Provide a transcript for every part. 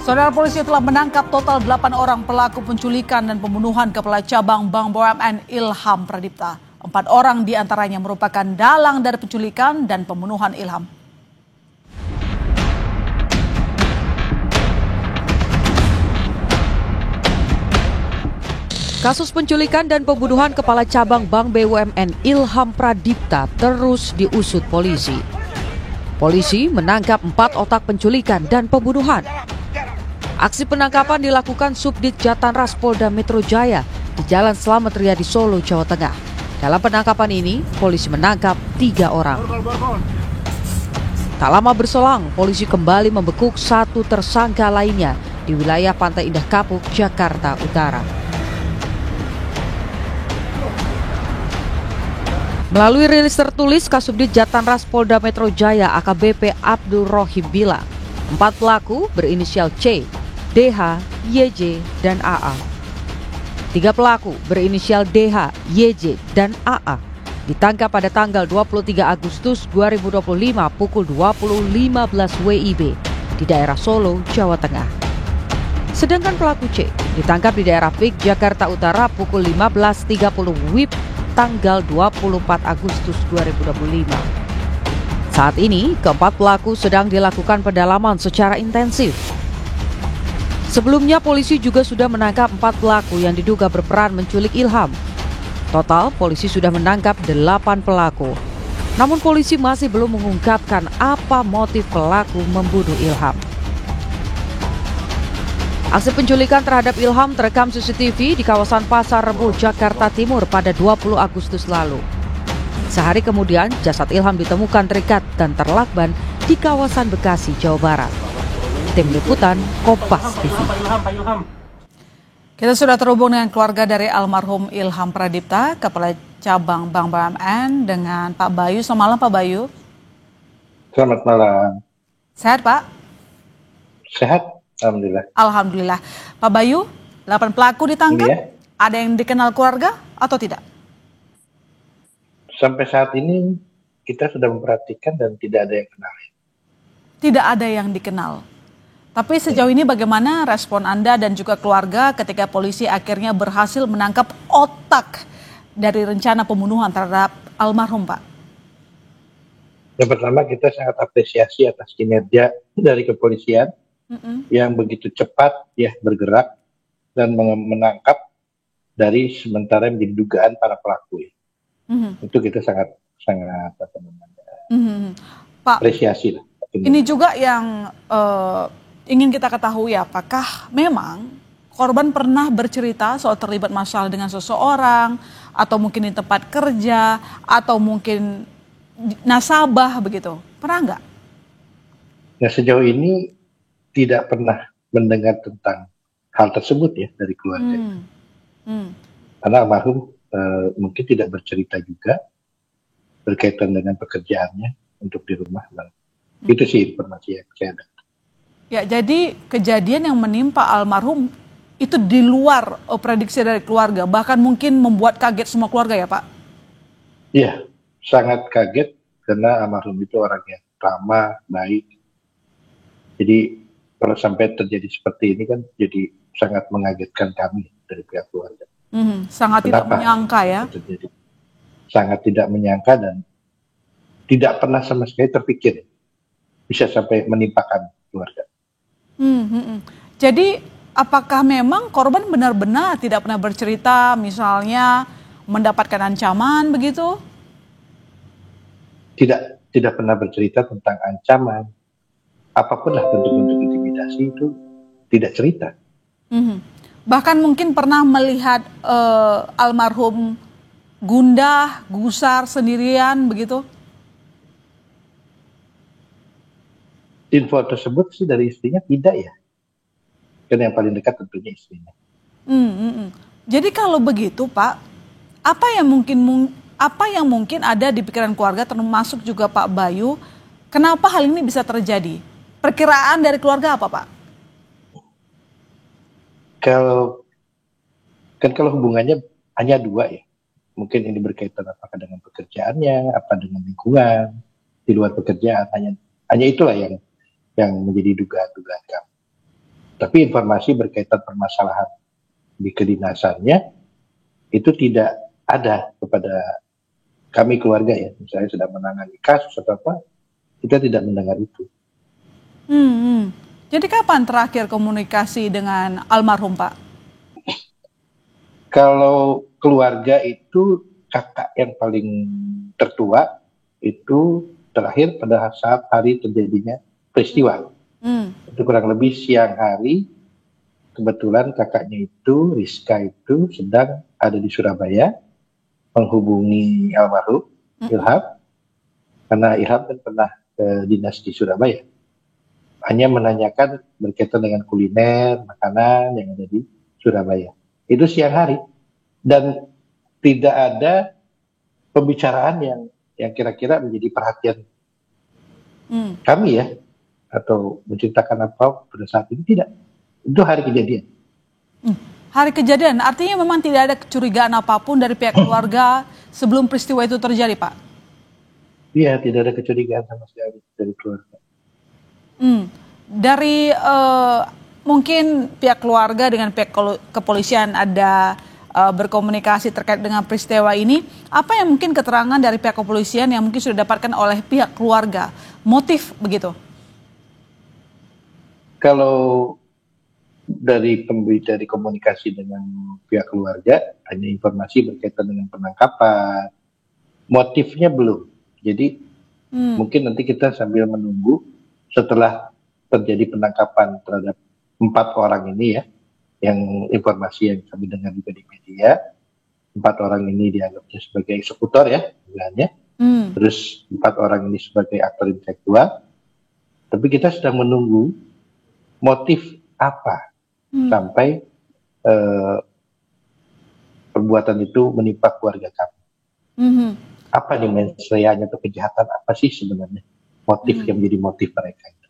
Saudara, polisi telah menangkap total 8 orang pelaku penculikan dan pembunuhan Kepala Cabang Bank BUMN Ilham Pradipta. 4 orang diantaranya merupakan dalang dari penculikan dan pembunuhan Ilham. Kasus penculikan dan pembunuhan Kepala Cabang Bank BUMN Ilham Pradipta terus diusut polisi. Polisi menangkap 4 otak penculikan dan pembunuhan. Aksi penangkapan dilakukan Subdit Jatanras Polda Metro Jaya di Jalan Slamet Riyadi Solo, Jawa Tengah. Dalam penangkapan ini, polisi menangkap 3 orang. Tak lama berselang, polisi kembali membekuk 1 tersangka lainnya di wilayah Pantai Indah Kapuk, Jakarta Utara. Melalui rilis tertulis, Kasubdit Jatanras Polda Metro Jaya AKBP Abdul Rohim bilang, 4 pelaku berinisial C, DH, YJ, dan AA. 3 pelaku berinisial DH, YJ, dan AA ditangkap pada tanggal 23 Agustus 2025 pukul 20.15 WIB di daerah Solo, Jawa Tengah. Sedangkan pelaku C ditangkap di daerah Pik, Jakarta Utara pukul 15.30 WIB tanggal 24 Agustus 2025. Saat ini, keempat pelaku sedang dilakukan pendalaman secara intensif. Sebelumnya, polisi juga sudah menangkap 4 pelaku yang diduga berperan menculik Ilham. Total, polisi sudah menangkap 8 pelaku. Namun polisi masih belum mengungkapkan apa motif pelaku membunuh Ilham. Aksi penculikan terhadap Ilham terekam CCTV di kawasan Pasar Rebo, Jakarta Timur pada 20 Agustus lalu. Sehari kemudian, jasad Ilham ditemukan terikat dan terlakban di kawasan Bekasi, Jawa Barat. Tim Liputan Kompas TV. Kita sudah terhubung dengan keluarga dari almarhum Ilham Pradipta, Kepala Cabang Bank BUMN, dengan Pak Bayu. Selamat malam, Pak Bayu. Selamat malam. Sehat, Pak? Sehat, alhamdulillah. Alhamdulillah. Pak Bayu, 8 pelaku ditangkap. Iya. Ada yang dikenal keluarga atau tidak? Sampai saat ini kita sudah memperhatikan dan tidak ada yang kenal. Tidak ada yang dikenal. Tapi sejauh ini bagaimana respon Anda dan juga keluarga ketika polisi akhirnya berhasil menangkap otak dari rencana pembunuhan terhadap almarhum, Pak? Yang pertama, kita sangat apresiasi atas kinerja dari kepolisian yang begitu cepat ya bergerak dan menangkap dari sementara menjadi dugaan para pelaku. Itu kita sangat Pak, apresiasi lah. Ini juga yang ingin kita ketahui, apakah memang korban pernah bercerita soal terlibat masalah dengan seseorang, atau mungkin di tempat kerja, atau mungkin nasabah begitu? Pernah nggak? Nah, sejauh ini tidak pernah mendengar tentang hal tersebut ya dari keluarga. Karena almarhum mungkin tidak bercerita juga berkaitan dengan pekerjaannya untuk di rumah. Itu sih informasi yang saya ada. Ya, jadi kejadian yang menimpa almarhum itu di luar prediksi dari keluarga, bahkan mungkin membuat kaget semua keluarga ya, Pak? Iya, sangat kaget karena almarhum itu orang yang ramah, baik. Jadi kalau sampai terjadi seperti ini kan jadi sangat mengagetkan kami dari pihak keluarga. Sangat tidak menyangka ya? Terjadi. Sangat tidak menyangka dan tidak pernah sama sekali terpikir bisa sampai menimpakan keluarga. Jadi apakah memang korban benar-benar tidak pernah bercerita, misalnya mendapatkan ancaman begitu? Tidak pernah bercerita tentang ancaman. Apapun lah bentuk-bentuk intimidasi itu tidak cerita. Bahkan mungkin pernah melihat almarhum gundah, gusar sendirian begitu? Info tersebut sih dari istrinya tidak ya. Karena yang paling dekat tentunya istrinya. Jadi kalau begitu, Pak, apa yang mungkin ada di pikiran keluarga, termasuk juga Pak Bayu, kenapa hal ini bisa terjadi? Perkiraan dari keluarga apa, Pak? Kalau hubungannya hanya 2 ya. Mungkin ini berkaitan apakah dengan pekerjaannya, apa dengan lingkungan, di luar pekerjaan, hanya itulah yang menjadi dugaan-dugaan kami. Tapi informasi berkaitan permasalahan di kedinasannya itu tidak ada kepada kami keluarga ya. Misalnya sedang menangani kasus atau apa, kita tidak mendengar itu. Jadi kapan terakhir komunikasi dengan almarhum, Pak? Kalau keluarga itu kakak yang paling tertua itu terakhir pada saat hari terjadinya peristiwa. Itu kurang lebih siang hari. Kebetulan kakaknya itu, Rizka itu sedang ada di Surabaya menghubungi almarhum Ilham, karena Ilham kan pernah dinas di Surabaya. Hanya menanyakan berkaitan dengan kuliner, makanan yang ada di Surabaya. Itu siang hari. Dan tidak ada pembicaraan yang kira-kira menjadi perhatian kami ya, atau menceritakan apa pada saat itu, tidak. Itu hari kejadian. Hari kejadian, artinya memang tidak ada kecurigaan apapun dari pihak keluarga sebelum peristiwa itu terjadi, Pak? Iya, tidak ada kecurigaan sama sekali dari keluarga. Dari mungkin pihak keluarga dengan pihak kepolisian ada berkomunikasi terkait dengan peristiwa ini, apa yang mungkin keterangan dari pihak kepolisian yang mungkin sudah didapatkan oleh pihak keluarga, motif begitu? Kalau dari komunikasi dengan pihak keluarga, hanya informasi berkaitan dengan penangkapan, motifnya belum. Jadi mungkin nanti kita sambil menunggu setelah terjadi penangkapan terhadap 4 orang ini ya, yang informasi yang kami dengar juga di media, 4 orang ini dianggapnya sebagai eksekutor ya, bilangnya. Terus 4 orang ini sebagai aktor intelektual. Tapi kita sedang menunggu motif apa sampai perbuatan itu menimpa keluarga kami. Apa nih mensreanya atau kejahatan apa sih sebenarnya motif yang menjadi motif mereka itu.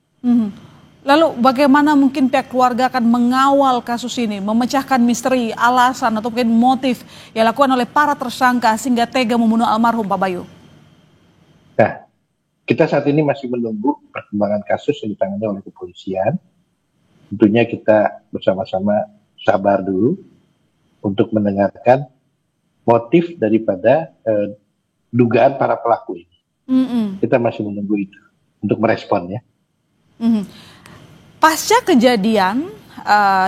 Lalu bagaimana mungkin pihak keluarga akan mengawal kasus ini, memecahkan misteri, alasan atau mungkin motif yang dilakukan oleh para tersangka sehingga tega membunuh almarhum, Pak Bayu? Nah, kita saat ini masih menunggu perkembangan kasus yang ditangani oleh kepolisian. Tentunya kita bersama-sama sabar dulu untuk mendengarkan motif daripada dugaan para pelaku ini. Kita masih menunggu itu untuk merespon ya. Pasca kejadian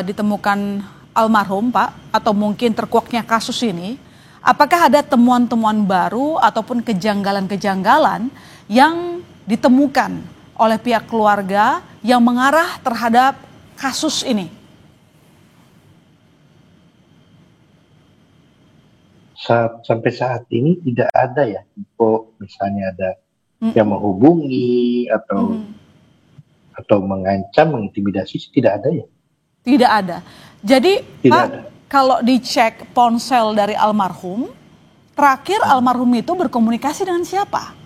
ditemukan almarhum, Pak, atau mungkin terkuaknya kasus ini, apakah ada temuan-temuan baru ataupun kejanggalan-kejanggalan yang ditemukan oleh pihak keluarga yang mengarah terhadap kasus ini? Sampai saat ini tidak ada ya info misalnya ada yang menghubungi atau mengancam, mengintimidasi, tidak ada ya. Tidak ada. Jadi tidak Pak, ada. Kalau dicek ponsel dari almarhum, terakhir almarhum itu berkomunikasi dengan siapa?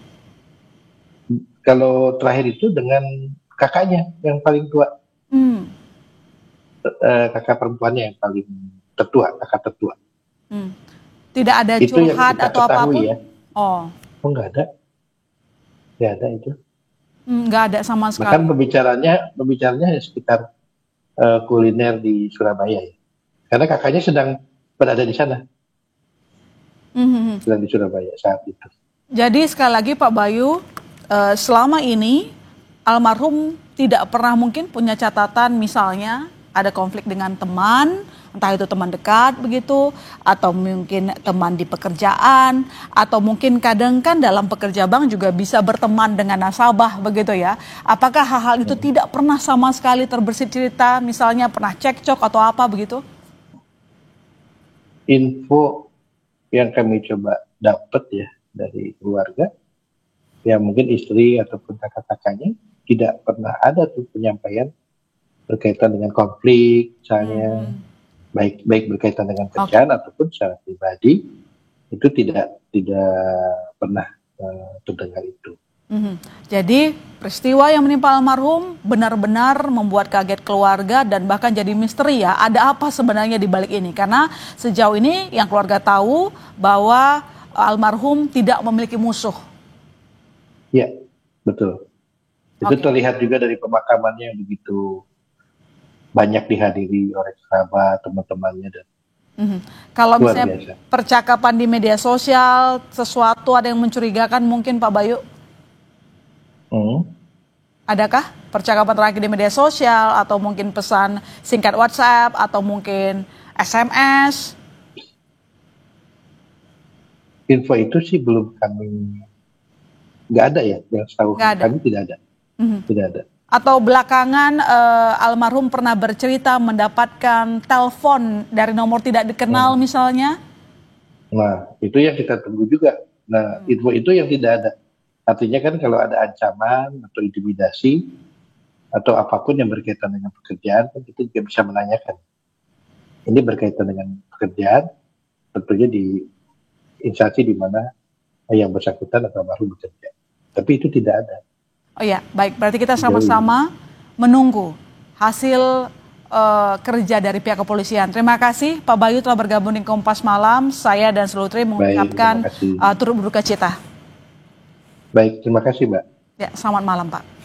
Kalau terakhir itu dengan kakaknya yang paling tua. Kakak perempuannya yang paling tertua, kakak tertua. Tidak ada itu curhat atau apapun? Ya. Oh, enggak ada. Enggak ada itu. Enggak ada sama sekali. Bahkan pembicaranya sekitar kuliner di Surabaya ya. Karena kakaknya sedang berada di sana. Sedang di Surabaya saat itu. Jadi sekali lagi Pak Bayu, selama ini almarhum tidak pernah mungkin punya catatan misalnya ada konflik dengan teman, entah itu teman dekat begitu, atau mungkin teman di pekerjaan, atau mungkin kadang kan dalam pekerja bank juga bisa berteman dengan nasabah begitu ya. Apakah hal-hal itu tidak pernah sama sekali terbersit cerita, misalnya pernah cekcok atau apa begitu? Info yang kami coba dapat ya dari keluarga, ya mungkin istri ataupun kakak-kakaknya tidak pernah ada tuh penyampaian berkaitan dengan konflik, misalnya baik berkaitan dengan kerjaan ataupun secara pribadi, itu tidak pernah terdengar itu. Jadi peristiwa yang menimpa almarhum benar-benar membuat kaget keluarga dan bahkan jadi misteri ya. Ada apa sebenarnya di balik ini? Karena sejauh ini yang keluarga tahu bahwa almarhum tidak memiliki musuh. Ya, betul. Itu terlihat juga dari pemakamannya yang begitu banyak dihadiri oleh kerabat, teman-temannya, dan Kalau luar misalnya biasa. percakapan di media sosial, sesuatu ada yang mencurigakan mungkin Pak Bayu? Hmm. Adakah percakapan terakhir di media sosial atau mungkin pesan singkat WhatsApp atau mungkin SMS? Info itu sih belum kami, nggak ada ya, yang setahu Nggak ada. kami tidak ada, tidak ada. Atau belakangan almarhum pernah bercerita mendapatkan telepon dari nomor tidak dikenal misalnya? Nah, itu yang kita tunggu juga. Nah, info itu yang tidak ada. Artinya kan kalau ada ancaman atau intimidasi atau apapun yang berkaitan dengan pekerjaan, kan kita juga bisa menanyakan. Ini berkaitan dengan pekerjaan, tentunya di instansi di mana yang bersangkutan atau almarhum bekerja. Tapi itu tidak ada. Oh ya, baik. Berarti kita sama-sama menunggu hasil kerja dari pihak kepolisian. Terima kasih Pak Bayu telah bergabung di Kompas Malam. Saya dan seluruh tim mengucapkan terima kasih. turut berduka cita. Baik, terima kasih Mbak. Ya, selamat malam Pak.